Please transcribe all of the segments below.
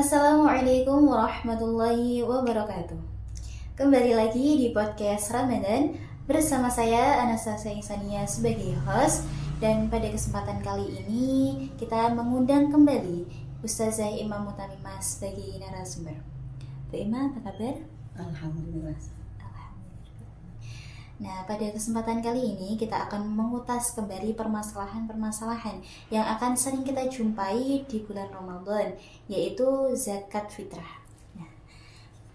Assalamualaikum warahmatullahi wabarakatuh. Kembali lagi di podcast Ramadan bersama saya Anastasia Insania sebagai host. Dan pada kesempatan kali ini kita mengundang kembali Ustazah Imam Mutamimah sebagai narasumber. Bu Imam, apa kabar? Alhamdulillah. Nah, pada kesempatan kali ini kita akan mengutas kembali permasalahan-permasalahan yang akan sering kita jumpai di bulan Ramadan, yaitu zakat fitrah. Nah,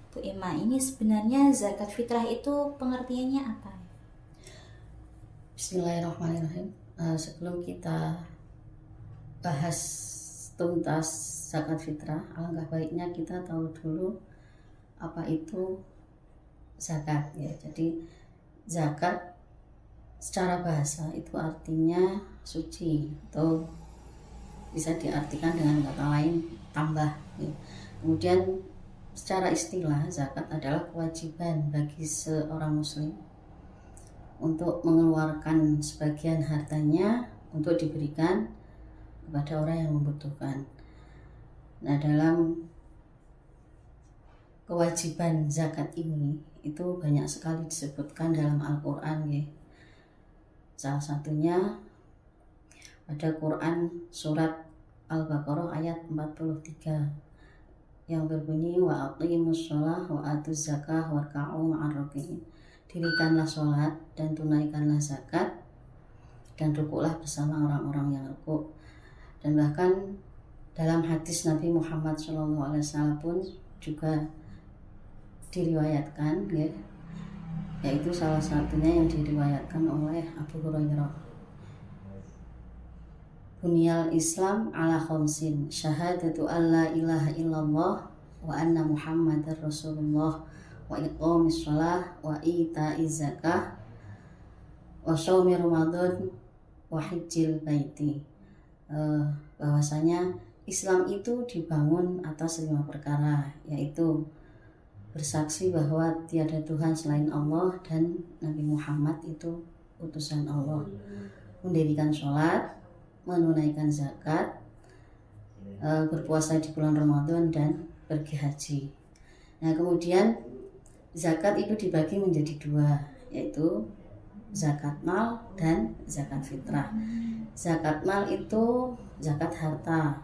Bu Ima, ini sebenarnya zakat fitrah itu pengertiannya apa? Bismillahirrahmanirrahim. Sebelum kita bahas tuntas zakat fitrah, alangkah baiknya kita tahu dulu apa itu zakat ya. Jadi zakat secara bahasa itu artinya suci, atau bisa diartikan dengan kata lain tambah ya. Kemudian secara istilah zakat adalah kewajiban bagi seorang muslim untuk mengeluarkan sebagian hartanya untuk diberikan kepada orang yang membutuhkan. Nah, dalam kewajiban zakat ini itu banyak sekali disebutkan dalam Al-Quran ya. Salah satunya pada Quran surat Al-Baqarah ayat 43 yang berbunyi wa aqimus shalah wa atuz zakah warka'u ma'ar raki'in. Dirikanlah sholat dan tunaikanlah zakat dan rukuklah bersama orang-orang yang rukuk. Dan bahkan dalam hadis Nabi Muhammad SAW pun juga diriwayatkan ya, yaitu salah satunya yang diriwayatkan oleh Abu Hurairah. Bunyal Islam ala khamsin, syahadatu alla ilaha illallah wa anna muhammadar rasulullah wa iqamis shalah wa ita'iz zakah wa shaumi ramadan wa hijjil baiti. Bahwasanya Islam itu dibangun atas 5 perkara, yaitu bersaksi bahwa tiada Tuhan selain Allah dan Nabi Muhammad itu utusan Allah, mendirikan sholat, menunaikan zakat, berpuasa di bulan Ramadan, dan pergi haji. Nah, kemudian zakat itu dibagi menjadi 2, yaitu zakat mal dan zakat fitrah. Zakat mal itu zakat harta.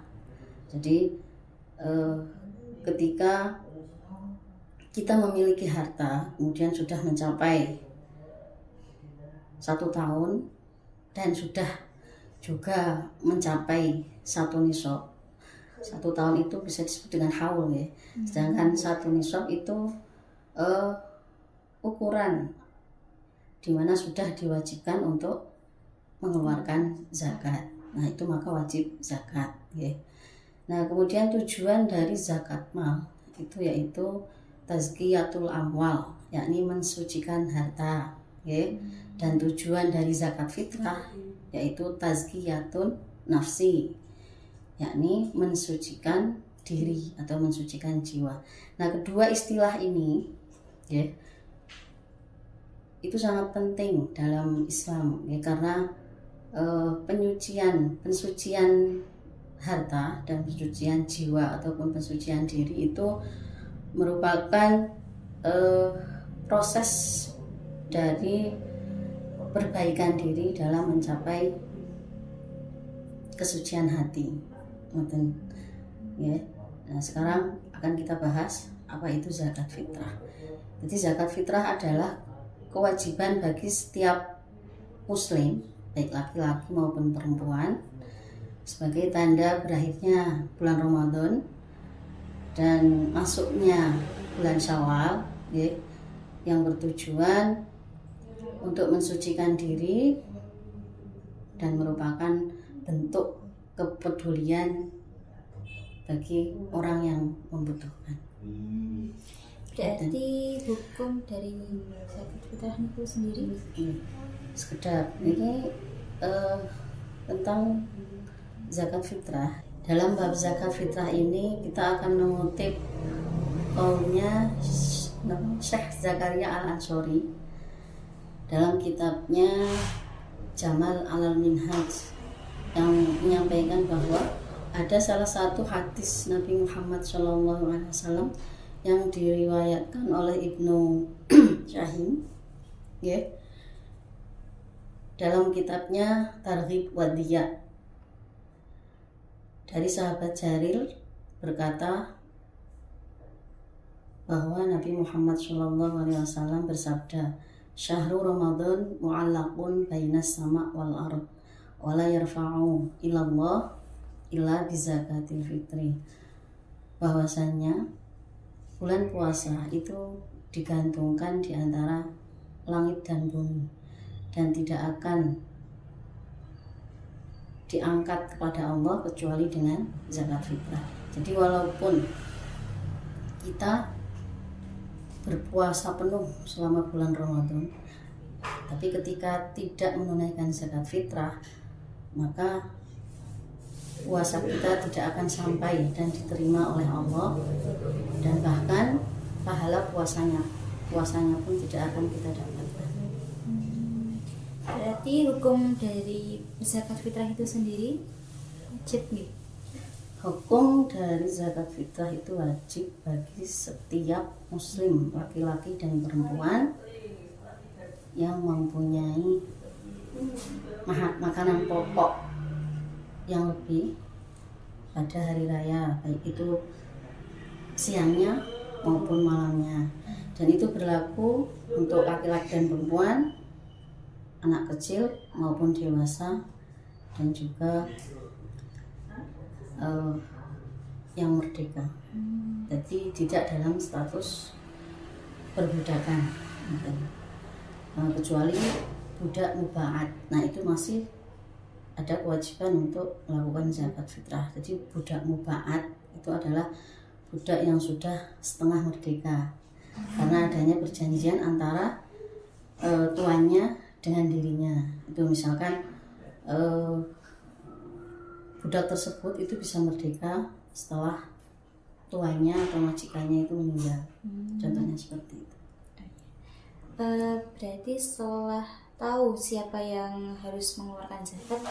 Jadi ketika kita memiliki harta, kemudian sudah mencapai 1 tahun dan sudah juga mencapai 1 nisab. 1 tahun itu bisa disebut dengan haul ya. Sedangkan 1 nisab itu ukuran dimana sudah diwajibkan untuk mengeluarkan zakat. Nah, itu maka wajib zakat ya. Nah, kemudian tujuan dari zakat mal itu yaitu tazkiyatul amwal, yakni mensucikan harta ya. Dan tujuan dari zakat fitrah yaitu tazkiyatun nafsi, yakni mensucikan diri atau mensucikan jiwa. Nah, kedua istilah ini ya, itu sangat penting dalam Islam ya, karena pensucian harta dan pensucian jiwa ataupun pensucian diri itu merupakan proses dari perbaikan diri dalam mencapai kesucian hati. Ya. Nah, sekarang akan kita bahas apa itu zakat fitrah. Jadi zakat fitrah adalah kewajiban bagi setiap muslim, baik laki-laki maupun perempuan, sebagai tanda berakhirnya bulan Ramadan dan masuknya bulan Syawal ya, yang bertujuan untuk mensucikan diri dan merupakan bentuk kepedulian bagi orang yang membutuhkan. Berarti hukum dari zakat fitrah itu sendiri sekedar ini tentang zakat fitrah. Dalam bab zakat fitrah ini kita akan mengutip kaulnya Syekh Zakaria Al-Ansori dalam kitabnya Jamal Al-Minhaj, yang menyampaikan bahwa ada salah satu hadis Nabi Muhammad SAW yang diriwayatkan oleh Ibnu Syahim, ya, dalam kitabnya Targhib wa Diya, dari sahabat Jarir berkata bahwa Nabi Muhammad SAW bersabda, "Syahrul Ramadan mu'allaqun bainas sama' wal ard, wa la yarfa'u ilallah illa bizakatil fitri." Bahwasanya bulan puasa itu digantungkan di antara langit dan bumi dan tidak akan diangkat kepada Allah kecuali dengan zakat fitrah. Jadi walaupun kita berpuasa penuh selama bulan Ramadan, tapi ketika tidak menunaikan zakat fitrah, maka puasa kita tidak akan sampai dan diterima oleh Allah, dan bahkan pahala puasanya pun tidak akan kita dapatkan. Berarti hukum dari zakat fitrah itu sendiri wajib nih? Hukum dari zakat fitrah itu wajib bagi setiap muslim, laki-laki dan perempuan yang mempunyai makanan pokok yang lebih pada hari raya, baik itu siangnya maupun malamnya. Dan itu berlaku untuk laki-laki dan perempuan, anak kecil maupun dewasa, dan juga yang merdeka. Jadi tidak dalam status perbudakan, kecuali budak muba'at. Nah itu masih ada kewajiban untuk melakukan zakat fitrah. Jadi budak muba'at itu adalah budak yang sudah setengah merdeka, karena adanya perjanjian antara tuannya dengan dirinya. Itu misalkan budak tersebut itu bisa merdeka setelah tuannya atau majikannya itu meninggal. Contohnya seperti itu. Berarti setelah tahu siapa yang harus mengeluarkan zakat,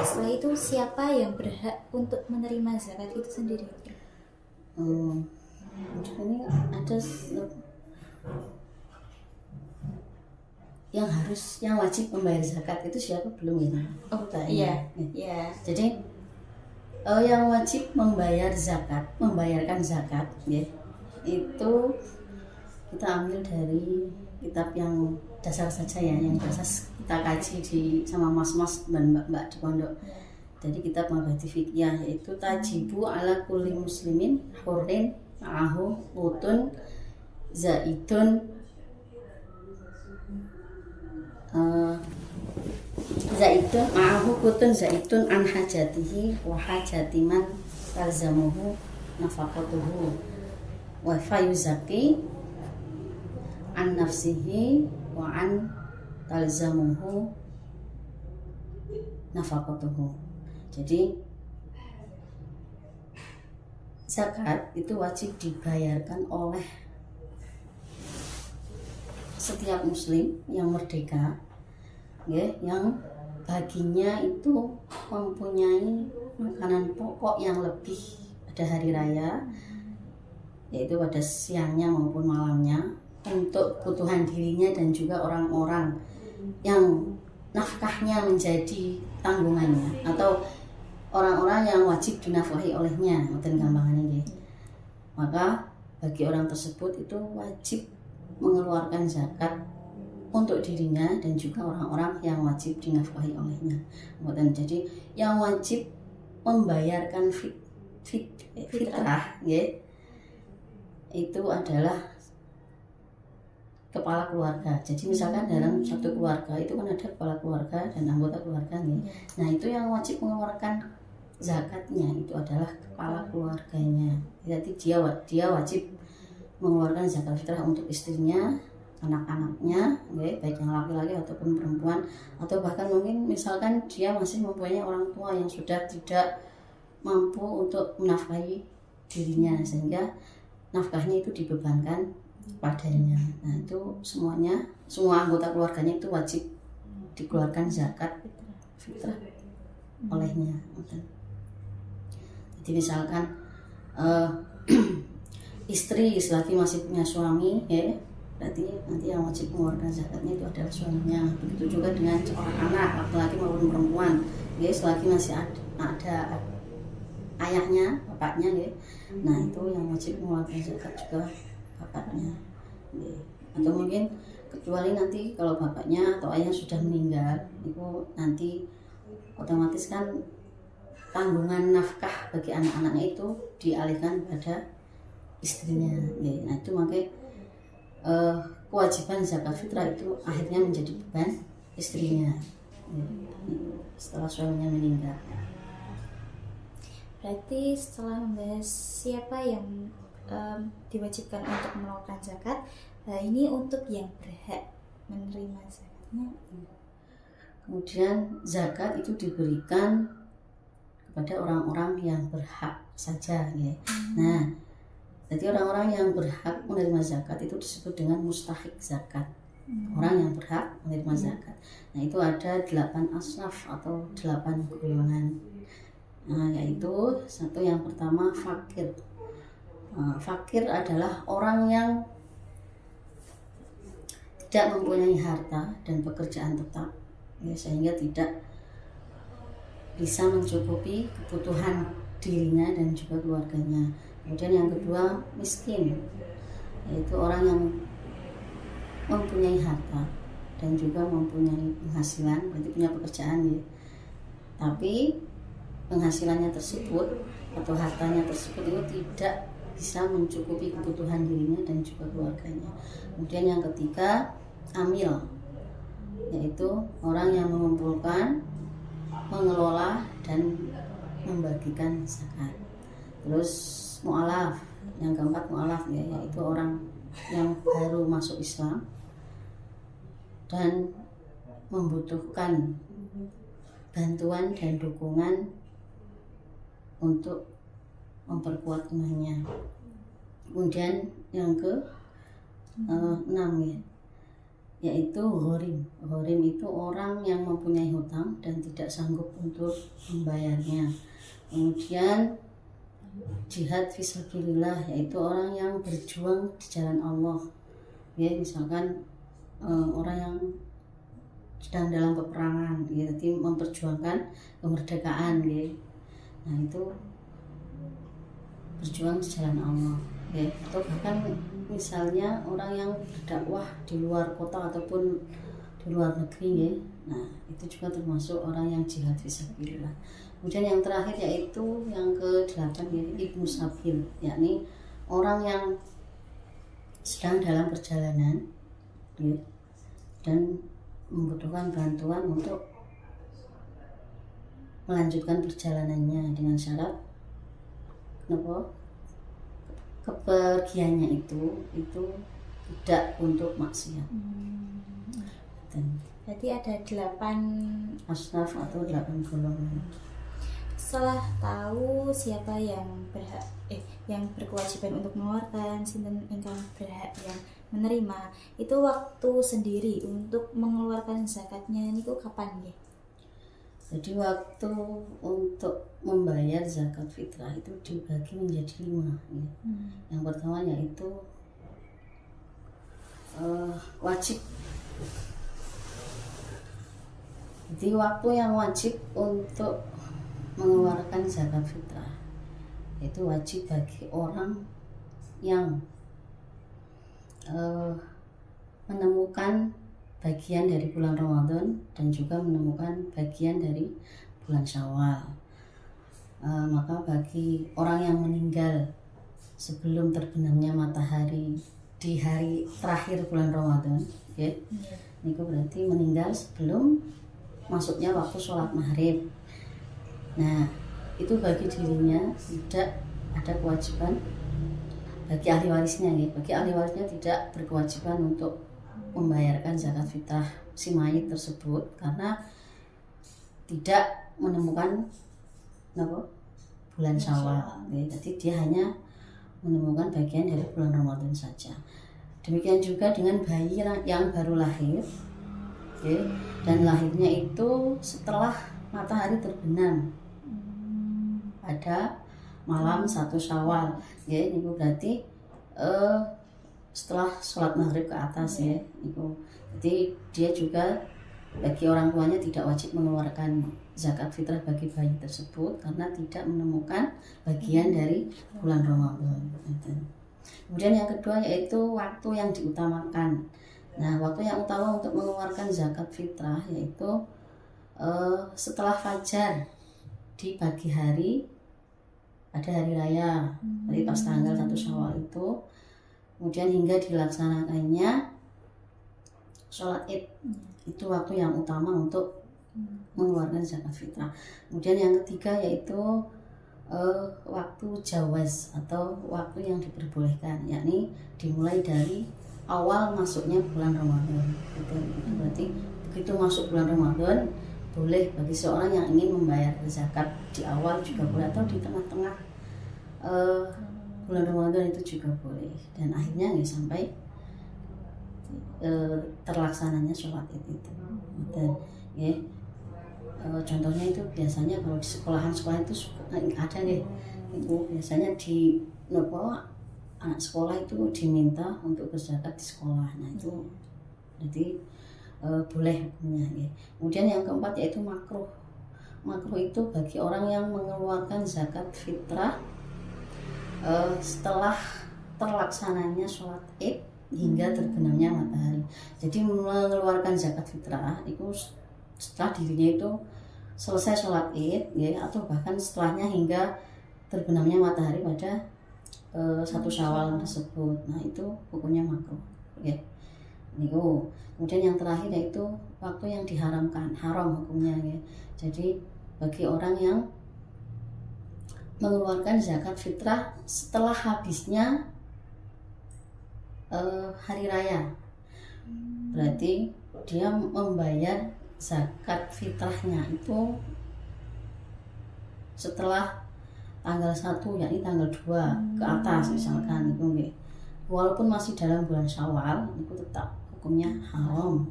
setelah itu siapa yang berhak untuk menerima zakat itu sendiri? Ini ada yang wajib membayar zakat itu siapa belum ya? Oh iya. Jadi yang wajib membayarkan zakat, ya, itu kita ambil dari kitab yang dasar saja ya, yang biasa kita kaji sama mas-mas dan mbak-mbak di pondok. Jadi kitab Mabahati Fiqhiyah, yaitu tajibu ala kulli muslimin hurrin ma'ahu utun zaidun zaidun ma'ahu kutun zaidun an hajatihi wa hajati man talzamuhu nafaqatuhu wa fayuzaki an nafsihi wa an talzamuhu nafaqatuhu. Jadi zakat itu wajib dibayarkan oleh setiap muslim yang merdeka, ya, yang baginya itu mempunyai makanan pokok yang lebih pada hari raya, yaitu pada siangnya maupun malamnya, untuk kebutuhan dirinya dan juga orang-orang yang nafkahnya menjadi tanggungannya atau orang-orang yang wajib dinafkahi olehnya, ngoten gampangannya nggih. Maka bagi orang tersebut itu wajib mengeluarkan zakat untuk dirinya dan juga orang-orang yang wajib dinafkahi olehnya. Jadi yang wajib membayarkan fitrah, ya, itu adalah kepala keluarga. Jadi misalkan dalam satu keluarga itu kan ada kepala keluarga dan anggota keluarga, ya. Nah itu yang wajib mengeluarkan zakatnya itu adalah kepala keluarganya. Jadi dia wajib mengeluarkan zakat fitrah untuk istrinya, anak-anaknya, baik yang laki-laki ataupun perempuan, atau bahkan mungkin misalkan dia masih mempunyai orang tua yang sudah tidak mampu untuk menafkahi dirinya, sehingga nafkahnya itu dibebankan padanya. Nah itu semua anggota keluarganya itu wajib dikeluarkan zakat fitrah olehnya. Jadi misalkan eh, istri selagi masih punya suami, ya berarti nanti yang wajib mengeluarkan zakatnya itu adalah suaminya. Begitu juga dengan seorang anak laki-laki maupun perempuan, ya selagi masih ada ayahnya, bapaknya, ya. Nah itu yang wajib mengeluarkan zakat juga bapaknya. Ya. Atau mungkin kecuali nanti kalau bapaknya atau ayah sudah meninggal, itu nanti otomatis kan tanggungan nafkah bagi anak-anaknya itu dialihkan pada istrinya. Ya. Nah itu makanya kewajiban zakat fitrah itu akhirnya menjadi beban istrinya, ya, setelah suaminya meninggal. Berarti setelah membahas siapa yang diwajibkan untuk melakukan zakat, ini untuk yang berhak menerima zakatnya. Kemudian zakat itu diberikan kepada orang-orang yang berhak saja, ya. Nah, jadi orang-orang yang berhak menerima zakat itu disebut dengan mustahik zakat. Orang yang berhak menerima zakat. Nah, itu ada 8 asnaf atau 8 golongan. Nah, yaitu satu yang pertama fakir. Fakir adalah orang yang tidak mempunyai harta dan pekerjaan tetap, ya, sehingga tidak bisa mencukupi kebutuhan dirinya dan juga keluarganya. Kemudian yang kedua miskin, yaitu orang yang mempunyai harta dan juga mempunyai penghasilan, berarti punya pekerjaan, ya. Tapi penghasilannya tersebut atau hartanya tersebut itu tidak bisa mencukupi kebutuhan dirinya dan juga keluarganya. Kemudian yang ketiga amil, yaitu orang yang mengumpulkan, mengelola dan membagikan zakat. Terus mu'alaf, yang keempat mu'alaf, ya, yaitu orang yang baru masuk Islam dan membutuhkan bantuan dan dukungan untuk memperkuat imannya. Kemudian yang ke-6, ya, yaitu ghorim. Ghorim itu orang yang mempunyai hutang dan tidak sanggup untuk membayarnya. Kemudian jihad fisabilillah, yaitu orang yang berjuang di jalan Allah, ya, misalkan orang yang sedang dalam peperangan, ya, jadi memperjuangkan kemerdekaan, ya. Nah itu berjuang di jalan Allah, ya. Atau bahkan misalnya orang yang berdakwah di luar kota ataupun di luar negeri, ya. Nah itu juga termasuk orang yang jihad fisabilillah. Kemudian yang terakhir yaitu yang ke-8, yaitu ibnu sabil, yakni orang yang sedang dalam perjalanan, ya, dan membutuhkan bantuan untuk melanjutkan perjalanannya dengan syarat kepergiannya itu tidak untuk maksiat. Berarti ada 8 asnaf atau 8 golongan. Setelah tahu siapa yang berhak yang berkewajiban untuk mengeluarkan, sinten ingkang berhak yang menerima, itu waktu sendiri untuk mengeluarkan zakatnya niku kapan nggih? Jadi waktu untuk membayar zakat fitrah itu dibagi menjadi 5, ya. Yang pertama yaitu wajib. Jadi waktu yang wajib untuk mengeluarkan zakat fitrah itu wajib bagi orang yang menemukan bagian dari bulan Ramadan dan juga menemukan bagian dari bulan Syawal. Maka bagi orang yang meninggal sebelum terbenamnya matahari di hari terakhir bulan Ramadan, ya, ini berarti meninggal sebelum masuknya waktu sholat maghrib. Nah itu bagi dirinya tidak ada kewajiban, bagi ahli warisnya, ya. Bagi ahli warisnya tidak berkewajiban untuk membayarkan zakat fitrah si mayit tersebut karena tidak menemukan bulan Syawal, ya. Jadi dia hanya menemukan bagian dari bulan Ramadan saja. Demikian juga dengan bayi yang baru lahir, ya, dan lahirnya itu setelah matahari terbenam pada malam 1 Syawal ya. Niku berarti setelah sholat maghrib ke atas ya. Niku jadi dia juga bagi orang tuanya tidak wajib mengeluarkan zakat fitrah bagi bayi tersebut karena tidak menemukan bagian dari bulan Ramadan. Kemudian yang kedua yaitu waktu yang diutamakan. Nah, waktu yang utama untuk mengeluarkan zakat fitrah yaitu setelah fajar di pagi hari pada hari raya, jadi pas tanggal 1 Syawal itu, kemudian hingga dilaksanakannya sholat Id. Itu waktu yang utama untuk mengeluarkan zakat fitrah. Kemudian yang ketiga yaitu waktu jawaz atau waktu yang diperbolehkan, yakni dimulai dari awal masuknya bulan Ramadan. Itu berarti begitu masuk bulan Ramadan boleh bagi seorang yang ingin membayar zakat di awal juga boleh, atau di tengah-tengah bulan Ramadan itu juga boleh, dan akhirnya ya sampai terlaksananya sholat itu. Dan ya, contohnya itu biasanya kalau di sekolahan itu ada deh, itu biasanya di anak sekolah itu diminta untuk berzakat di sekolah. Nah itu jadi boleh hukumnya ya. Kemudian yang keempat yaitu makruh. Makruh itu bagi orang yang mengeluarkan zakat fitrah setelah terlaksananya sholat Id hingga terbenamnya matahari. Jadi mengeluarkan zakat fitrah itu setelah dirinya itu selesai sholat Id ya, atau bahkan setelahnya hingga terbenamnya matahari pada 1 Syawal tersebut. Nah itu hukumnya makruh ya. Niku. Kemudian yang terakhir yaitu waktu yang diharamkan, haram hukumnya ya. Jadi bagi orang yang mengeluarkan zakat fitrah setelah habisnya hari raya, berarti dia membayar zakat fitrahnya itu setelah tanggal 1, yakni tanggal 2 ke atas misalkan itu, walaupun masih dalam bulan Syawal itu tetap hukumnya haram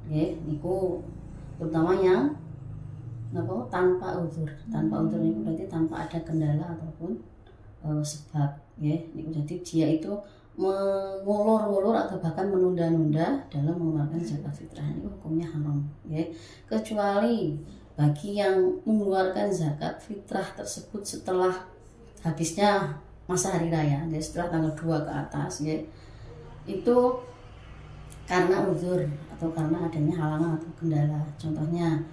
ya. Niku terutama yang tanpa uzur. Tanpa uzur itu berarti tanpa ada kendala ataupun sebab ya. Niku jadi dia itu mengulur-ulur atau bahkan menunda-nunda dalam mengeluarkan zakat fitrah, ini hukumnya haram ya. Kecuali bagi yang mengeluarkan zakat fitrah tersebut setelah habisnya masa hari raya, jadi setelah tanggal 2 ke atas ya, itu karena uzur atau karena adanya halangan atau kendala. Contohnya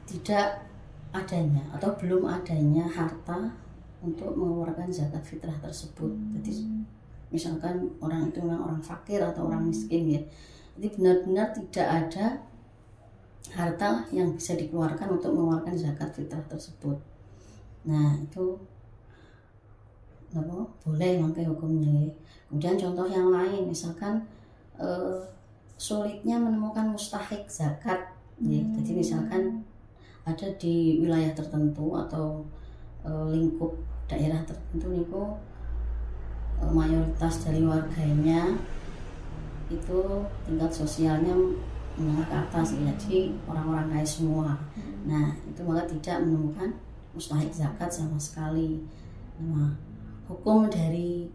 tidak adanya atau belum adanya harta untuk mengeluarkan zakat fitrah tersebut. Jadi misalkan orang itu memang orang fakir atau orang miskin ya, jadi benar-benar tidak ada harta yang bisa dikeluarkan untuk mengeluarkan zakat fitrah tersebut. Nah itu boleh mangke hukumnya ya. Kemudian contoh yang lain, misalkan sulitnya menemukan mustahik zakat ya. Jadi misalkan ada di wilayah tertentu atau lingkup daerah tertentu niku mayoritas dari warganya itu tingkat sosialnya menengah ke atas ya, jadi orang-orang kaya semua. Nah itu maka tidak menemukan mustahik zakat sama sekali. Nah hukum dari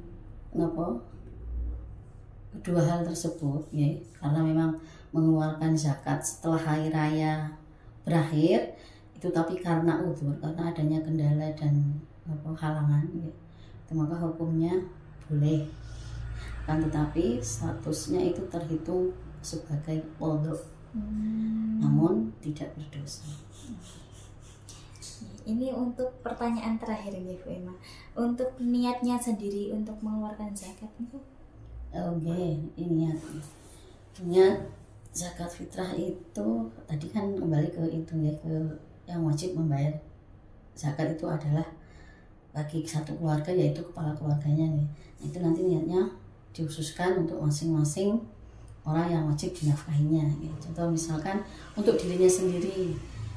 kedua hal tersebut ya, karena memang mengeluarkan zakat setelah hari raya berakhir itu, tapi karena uzur, karena adanya kendala dan halangan ya, itu maka hukumnya boleh, kan tetapi statusnya itu terhitung sebagai qadha, namun tidak berdosa. Ini untuk pertanyaan terakhir nih Bu Emma, untuk niatnya sendiri untuk mengeluarkan zakat itu? Ini niat zakat fitrah itu tadi kan kembali ke itu ya, ke yang wajib membayar zakat itu adalah bagi satu keluarga, yaitu kepala keluarganya nih. Itu nanti niatnya dikhususkan untuk masing-masing orang yang wajib dinafkahinya ya. Contoh misalkan untuk dirinya sendiri,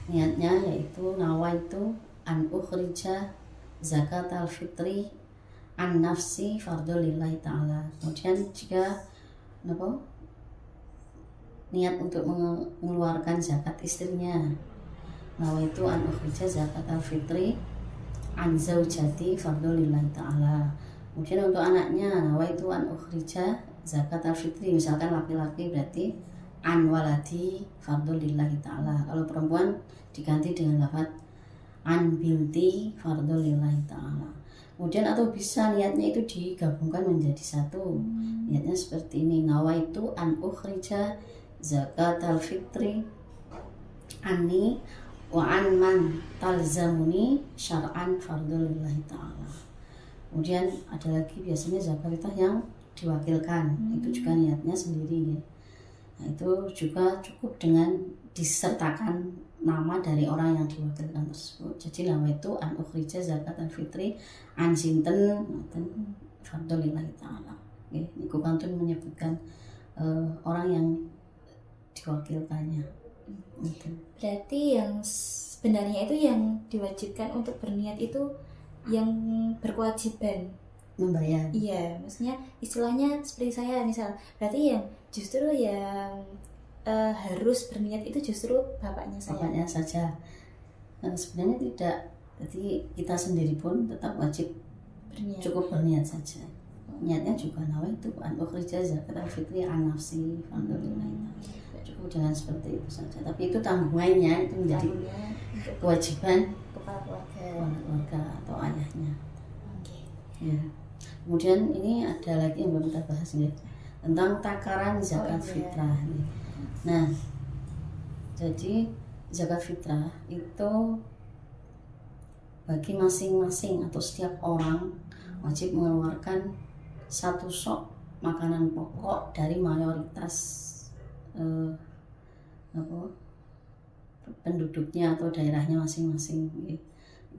niatnya yaitu nawaitu an ukhrija zakat al-fitri an nafsi fardhu lillahi ta'ala. Kemudian jika niat untuk mengeluarkan zakat istrinya, nawaitu an ukhrija zakat al-fitri an zaujati fardhu lillahi ta'ala. Kemudian untuk anaknya, nawaitu an ukhrija zakat al-fitri, misalkan laki-laki berarti an waladi fardhu lillahi ta'ala. Kalau perempuan diganti dengan lafaz an binti fardhu lillahi ta'ala. Kemudian atau bisa niatnya itu digabungkan menjadi satu. Niatnya seperti ini, nawaitu an ukhrija zakat al-fitri anni wa an man talzamuni syar'an fardhu lillahi ta'ala. Kemudian ada lagi biasanya zakat fitrah yang diwakilkan, itu juga niatnya sendiri ya. Nah, itu juga cukup dengan disertakan nama dari orang yang diwakilkan tersebut. Jadi nama itu an ukhrija zakat al-fitri an sinten fardhu lillahi ta'ala. Oke, niku kantun menyebutkan orang yang diwakilkannya. Gitu. Berarti yang sebenarnya itu yang diwajibkan untuk berniat itu yang berkewajiban Membayar. iya, maksudnya istilahnya seperti saya misal, berarti yang justru yang harus berniat itu justru bapaknya saya. Bapaknya saja. Nah, sebenarnya tidak. Jadi kita sendiri pun tetap wajib Berniat. cukup berniat saja. Niatnya juga nawaitu an ukhrija zakat al-fitri an nafsi fardhu lillahi ta'ala. Cukup dengan seperti itu saja. Tapi itu tanggungannya itu menjadi Tanggungannya untuk kewajiban kepala keluarga. keluarga atau ayahnya. Oke. Ya. Kemudian ini ada lagi yang belum kita bahas nih tentang takaran zakat iya. fitrah nih. Nah, jadi zakat fitrah itu bagi masing-masing atau setiap orang wajib mengeluarkan satu sok makanan pokok dari mayoritas penduduknya atau daerahnya masing-masing.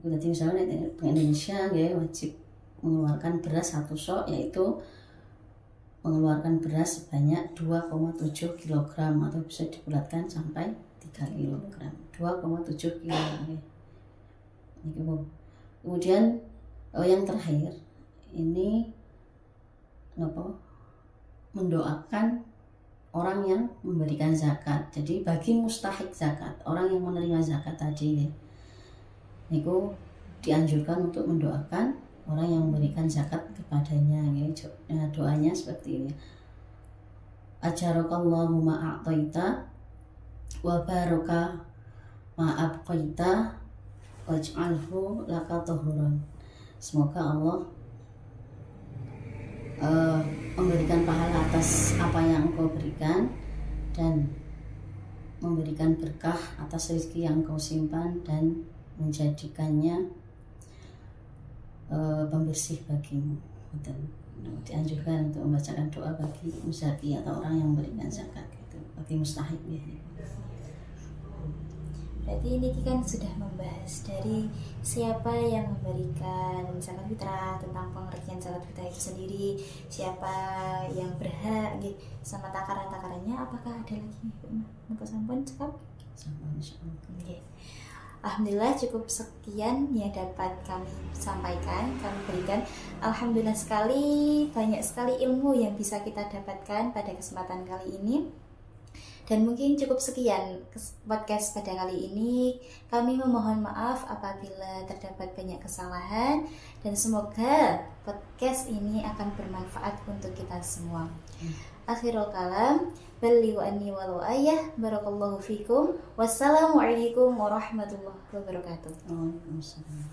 Jadi misalnya di Indonesia ya wajib mengeluarkan beras satu sok, yaitu mengeluarkan beras sebanyak 2,7 kg atau bisa dibulatkan sampai 3 kg. 2,7 kg. Kemudian yang terakhir ini mendoakan orang yang memberikan zakat. Jadi bagi mustahik zakat, orang yang menerima zakat tadi niku dianjurkan untuk mendoakan orang yang memberikan zakat kepadanya ya. Doanya seperti ini. Ajarakallahu ma a'taita wa baraka ma abqaita waj'alhu laka tuhuran. Semoga Allah memberikan pahala atas apa yang engkau berikan dan memberikan berkah atas rezeki yang engkau simpan dan menjadikannya pembersih bagimu. Dan dianjurkan untuk membacakan doa bagi muzaki atau orang yang memberikan zakat gitu, bagi mustahik ya. Berarti ini kan sudah membahas dari siapa yang memberikan zakat fitrah, tentang pengertian zakat fitrah itu sendiri, siapa yang berhak gitu, sama takaran-takarannya. Apakah ada lagi nih Mbak sampun cekap? Sampun insyaallah. Okay. Alhamdulillah cukup sekian yang dapat kami sampaikan, kami berikan. Alhamdulillah sekali, banyak sekali ilmu yang bisa kita dapatkan pada kesempatan kali ini. Dan mungkin cukup sekian podcast pada kali ini. Kami memohon maaf apabila terdapat banyak kesalahan, dan semoga podcast ini akan bermanfaat untuk kita semua. Akhirul kalam, ballighu anni walau ayah. Barakallahu fikum. Wassalamualaikum warahmatullahi wabarakatuh. Waalaikumsalam.